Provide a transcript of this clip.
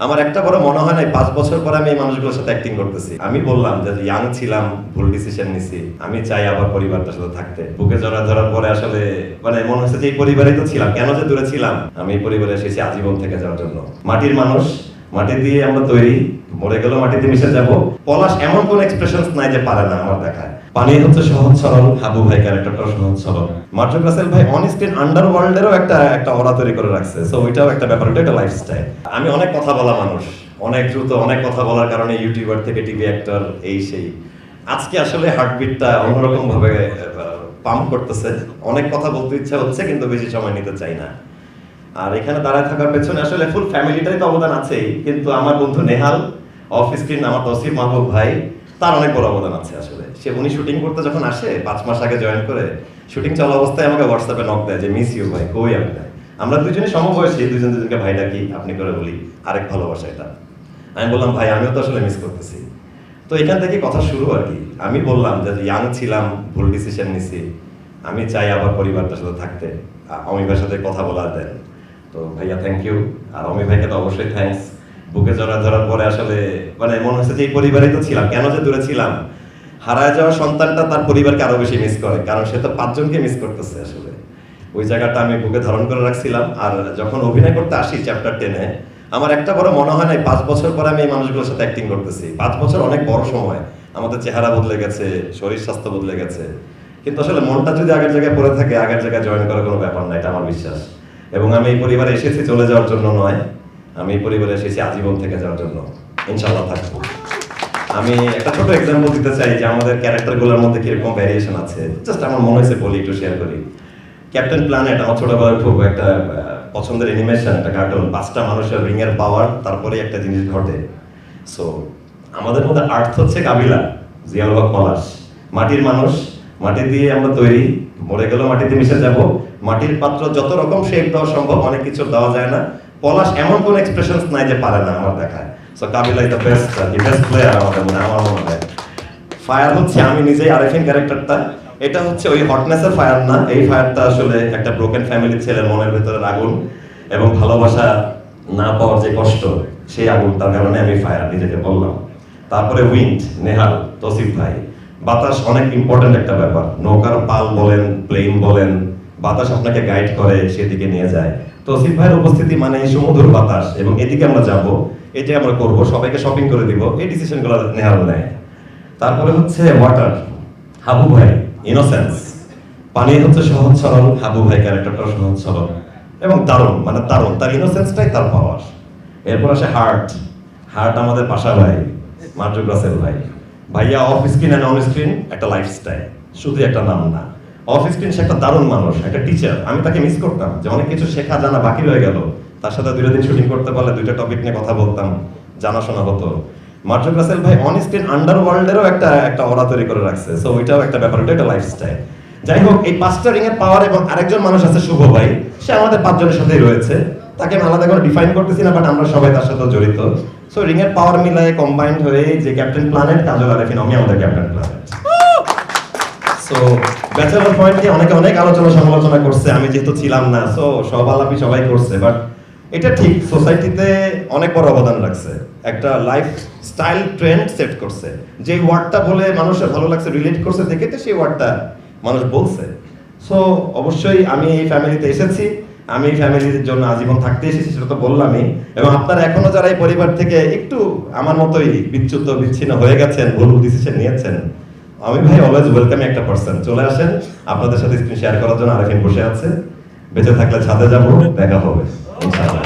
আমার একটা বড় মনে হয় না 5 বছর পরে আমি এই মানুষগুলোর সাথে অ্যাক্টিং করতেছি। আমি বললাম যে ইয়াং ছিলাম, ভুল ডিসিশন নিছি, আমি চাই আবার পরিবারটার সাথে থাকতে। বুকে জড়া ধরার পরে আসলে মানে মনে হচ্ছে যে এই পরিবারেই তো ছিলাম, কেন যে দূরে ছিলাম। আমি এই পরিবারে এসেছি আজীবন থেকে যাওয়ার জন্য। মাটির মানুষ, মাটি দিয়ে আমরা তৈরি, মরে গেলেও মাটিতে মিশে যাব। পলাশ এমন কোন এক্সপ্রেশনস নাই যে পারে না আমার দেখায়। পানি হচ্ছে সহজ সরল, হাবু ভাই ক্যারেক্টারটাও সহজ সরল। মার্জুক রাসেল ভাই অন স্ক্রিন আন্ডারওয়ার্ল্ডেরও একটা অরা তৈরি করে রাখছে। সো ওইটাও একটা ব্যাপার, ওটা একটা লাইফস্টাইল। আমি অনেক কথা বলা মানুষ, অনেক দ্রুত অনেক কথা বলার কারণে ইউটিউবার থেকে টিভি অ্যাক্টর এই সেই। আজকে আসলে হার্টবিটটা অন্যরকম ভাবে পাম্প করতেছে। অনেক কথা বলতে ইচ্ছা হচ্ছে কিন্তু বেশি সময় নিতে চাই না। আর এখানে দাঁড়ায় থাকার পেছনে আসলে ফুল ফ্যামিলিটাই তো অবদান আছেই, কিন্তু আমার বন্ধু নেহাল, অফ স্ক্রিন আমার তসিফ মাহবুব ভাই, তার অনেক বড় অবদান আছে আসলে। উনি শুটিং করতে যখন আসে 5 মাস আগে জয়েন করে, শুটিং চলা অবস্থায় আমাকে হোয়াটসঅ্যাপে নক দেয় যে মিস ইউ ভাই, কই আপনি? আমরা দুজনে সমবয়সী, দুজনকে ভাই ডাকি, আপনি করে বলি, আরেক ভালোবাসা এটা। আমি বললাম ভাই আমিও তো আসলে মিস করতেছি। তো এখান থেকে কথা শুরু আর কি। আমি বললাম যে ইয়াং ছিলাম, ভুল ডিসিশন নিছি, আমি চাই আবার পরিবারটার সাথে থাকতে। অমি ভাইয়ের সাথে কথা বলা দেন। তো ভাইয়া থ্যাংক ইউ, আর অমি ভাইকে তো অবশ্যই থ্যাঙ্কস। বুকে জড়া ধরার পরে আসলে মানে মনে হচ্ছে যে এই পরিবারেই তো ছিলাম, কেন যে দূরে ছিলাম। হারায় যাওয়া সন্তানটা তার পরিবারকে আরো বেশি মিস করে, কারণ সে তো 5 জনকে মিস করতেছে আসলে। ওই জায়গাটা আমি বুকে ধারণ করে রাখছিলাম। আর যখন অভিনয় করতে আসি চ্যাপ্টার 10-এ, আমার একটা বড় মনে হয় না 5 বছর পরে আমি এই মানুষগুলোর সাথে অ্যাক্টিং করতেছি। 5 বছর অনেক বড় সময়। আমাদের চেহারা বদলে গেছে, শরীর স্বাস্থ্য বদলে গেছে, কিন্তু আসলে মনটা যদি আগের জায়গায় পড়ে থাকে, আগের জায়গায় জয়েন করার কোনো ব্যাপার না, এটা আমার বিশ্বাস। এবং আমি এই পরিবারে এসেছি চলে যাওয়ার জন্য নয়, আমি এই পরিবারে এসেছি আজীবন থেকে যাওয়ার জন্য। ইনশাআল্লাহ থাকবো। আমি একটা ছোট এক্সাম্পল দিতে চাই যে আমাদের ক্যারেক্টারগুলোর মধ্যে কিরকম ভ্যারিয়েশন আছে। জাস্ট আমার মনে হয়েছে বলি, একটু শেয়ার করি। ক্যাপ্টেন প্ল্যানেট আমার ছোটবেলায় খুব একটা পছন্দের অ্যানিমেশন, একটা কার্টুন। 5টা মানুষের রিংয়ের পাওয়ার, তারপরে একটা জিনিস ঘটে। সো আমাদের মধ্যে আর্থ হচ্ছে কাবিলা, জিয়াউল হক পলাশ। মাটির মানুষ, মাটি দিয়ে আমরা তৈরি, মরে গেলেও মাটিতে মিশে যাব। মাটির পাত্র যত রকম শেপ দেওয়া সম্ভব, অনেক কিছু দেওয়া যায় না। পলাশ এমন কোন এক্সপ্রেশনস নাই যে পারে না আমার দেখায়। So Kabila is the best player আমাদের মনে, আমার মনে হয়। ফায়ার হচ্ছে আমি নিজেই আরেফিন ক্যারেক্টারটা। এটা হচ্ছে ওই হটনেসের ফায়ার না, এই ফায়ারটা আসলে একটা ব্রোকেন ফ্যামিলির ছেলের মনের ভেতরের আগুন এবং ভালোবাসা না পাওয়ার যে কষ্ট, সেই আগুনটার কারণে আমি ফায়ার নিজেকে বললাম। তারপরে উইন্ড, নেহাল, তসিফ ভাই। বাতাস অনেক ইম্পর্টেন্ট একটা ব্যাপার। নৌকার পাল বলেন, প্লেন বলেন, বাতাস আপনাকে গাইড করে, সেদিকে নিয়ে যায়। তসিফ ভাইয়ের উপস্থিতি মানে সুমধুর বাতাস, এবং এদিকে আমরা যাব, এটাই আমরা করব, সবাইকে শপিং করে দিব, এই ডিসিশনগুলো নেহাল নেয়। তারপরে হচ্ছে ওয়াটার, হাবু ভাই, ইনোসেন্স। পানি হচ্ছে সহজ সরল, হাবু ভাই ক্যারেক্টারটাও সহজ সরল এবং দারুণ, মানে দারুণ, তার ইনোসেন্সটাই তার পাওয়ার। এরপর আসে হার্ট, হার্ট আমাদের পাশা ভাই, মার্জুক রাসেল ভাই। ভাইয়া off screen and on screen একটা লাইফস্টাইল, শুধু একটা নাম না। অফ স্ক্রিন সে একটা দারুণ মানুষ, একটা টিচার। আমি তাকে মিস করতাম, যে অনেক কিছু শেখা জানা বাকি রয়ে গেল। তার সাথে 2 দিন শুটিং করতে পারলে 2টা টপিক নিয়ে কথা বলতাম, জানাশোনা হতো। মার্জুক রাসেল ভাই অন স্ক্রিন আন্ডারওয়ার্ল্ডেরও একটা অরা তৈরি করে রাখছে। সো ওইটাও একটা ব্যাপার, ওটা একটা লাইফস্টাইল। যাই হোক, এই 5টা রিং এর পাওয়ার, এবং আরেকজন মানুষ আছে শুভ ভাই, সে আমাদের 5 জনের সাথেই রয়েছে। তাকে আমি আলাদা করে ডিফাইন করতেছি না, বাট আমরা সবাই তার সাথে জড়িত। সো রিং এর পাওয়ার মিলায় কম্বাইন্ড হয়ে যে ক্যাপ্টেন প্ল্যানেট, কাজল আরেফিন, আমি আমাদের captain planet. So bachelor point নিয়ে অনেকে অনেক আলোচনা সমালোচনা করছে, আমি যেহেতু ছিলাম না। সো সব আলাপি সবাই করছে, বাট এটা ঠিক সোসাইটিতে অনেক বড় অবদান রাখছে। একটা লাইফ স্টাইল ট্রেন্ড সেট করছে। যে ওয়ার্ডটা বলে মানুষের ভালো লাগছে, রিলেট করছে দেখে, তো সেই ওয়ার্ডটা মানুষ বলছে। সো অবশ্যই আমি এই ফ্যামিলিতে এসেছি, আমি এই ফ্যামিলির জন্য আজীবন থাকতে এসেছি, সেটা তো বললামই। এবং আপনারা এখনো যারা এই পরিবার থেকে একটু আমার মতোই বিচ্যুত বিচ্ছিন্ন হয়ে গেছেন, ভুল ডিসিশন নিয়েছেন, আমি ভাই অলওয়েজ ওয়েলকাম একটা পার্সন। চলে আসেন, আপনাদের সাথে স্ক্রিন শেয়ার করার জন্য আরেফিন বসে আছে। বেঁচে থাকলে ছাদে যাবো, দেখা হবে ইনশাআল্লাহ।